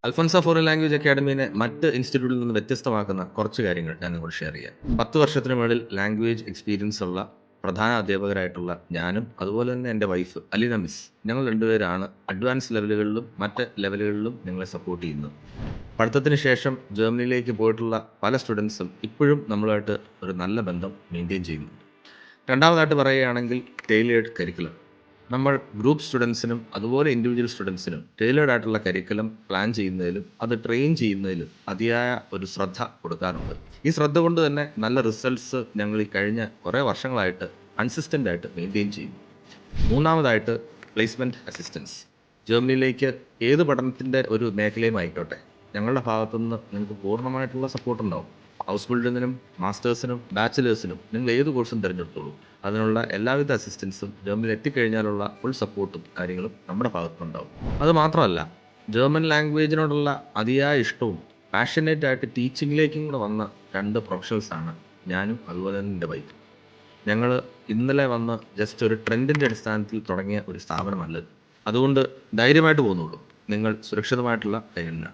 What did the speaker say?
Alphonsa foreign language അക്കാഡമീനെ മറ്റ് ഇൻസ്റ്റിറ്റ്യൂട്ടിൽ നിന്ന് വ്യത്യസ്തമാക്കുന്ന കുറച്ച് കാര്യങ്ങൾ ഞാൻ നിങ്ങളോട് ഷെയർ ചെയ്യാം. 10 വർഷത്തിന് മുകളിൽ ലാംഗ്വേജ് എക്സ്പീരിയൻസ് ഉള്ള പ്രധാന അധ്യാപകരായിട്ടുള്ള ഞാനും അതുപോലെ തന്നെ എൻ്റെ വൈഫ് അലീന മിസ്, ഞങ്ങൾ രണ്ടുപേരാണ് അഡ്വാൻസ് ലെവലുകളിലും മറ്റ് ലെവലുകളിലും നിങ്ങളെ സപ്പോർട്ട് ചെയ്യുന്നത്. പഠിത്തത്തിന് ശേഷം ജർമ്മനിയിലേക്ക് പോയിട്ടുള്ള പല സ്റ്റുഡൻസും ഇപ്പോഴും നമ്മളുമായിട്ട് ഒരു നല്ല ബന്ധം മെയിൻറ്റെയിൻ ചെയ്യുന്നുണ്ട്. രണ്ടാമതായിട്ട് പറയുകയാണെങ്കിൽ ടൈലേർഡ് കരിക്കുലം. നമ്മൾ ഗ്രൂപ്പ് സ്റ്റുഡൻസിനും അതുപോലെ ഇൻഡിവിജ്വൽ സ്റ്റുഡൻസിനും ടൈലേർഡ് ആയിട്ടുള്ള കരിക്കുലം പ്ലാൻ ചെയ്യുന്നതിലും അത് ട്രെയിൻ ചെയ്യുന്നതിലും അതിയായ ഒരു ശ്രദ്ധ കൊടുക്കാറുണ്ട്. ഈ ശ്രദ്ധ കൊണ്ട് തന്നെ നല്ല റിസൾട്ട്സ് ഞങ്ങൾ ഈ കഴിഞ്ഞ കുറേ വർഷങ്ങളായിട്ട് കൺസിസ്റ്റൻ്റ് ആയിട്ട് മെയിൻറ്റെയിൻ ചെയ്യുന്നു. മൂന്നാമതായിട്ട് പ്ലേസ്മെൻറ്റ് അസിസ്റ്റൻസ്. ജർമ്മനിയിലേക്ക് ഏത് പഠനത്തിൻ്റെ ഒരു മേഖലയും ആയിക്കോട്ടെ, ഞങ്ങളുടെ ഭാഗത്തുനിന്ന് നിങ്ങൾക്ക് പൂർണ്ണമായിട്ടുള്ള സപ്പോർട്ട് ഉണ്ടാവും. ഹൗസ് ബിൽഡിങ്ങിനും മാസ്റ്റേഴ്സിനും ബാച്ചിലേഴ്സിനും നിങ്ങൾ ഏത് കോഴ്സും തിരഞ്ഞെടുത്തോളൂ. അതിനുള്ള എല്ലാവിധ അസിസ്റ്റൻസും ജർമ്മനിയിൽ എത്തിക്കഴിഞ്ഞാലുള്ള ഫുൾ സപ്പോർട്ടും കാര്യങ്ങളും നമ്മുടെ ഭാഗത്തുനിന്നുണ്ടാവും. അത് മാത്രമല്ല, ജർമ്മൻ ലാംഗ്വേജിനോടുള്ള അതിയായ ഇഷ്ടവും പാഷനേറ്റ് ആയിട്ട് ടീച്ചിങ്ങിലേക്കും കൂടെ വന്ന രണ്ട് പ്രൊഫഷണൽസാണ് ഞാനും അതുപോലെ തന്നെ എൻ്റെ വൈഫ്. ഞങ്ങൾ ഇന്നലെ വന്ന് ജസ്റ്റ് ഒരു ട്രെൻഡിൻ്റെ അടിസ്ഥാനത്തിൽ തുടങ്ങിയ ഒരു സ്ഥാപനമല്ല. അതുകൊണ്ട് ധൈര്യമായിട്ട് പോകുന്നുള്ളൂ. നിങ്ങൾ സുരക്ഷിതമായിട്ടുള്ള കയ്യിലാണ്.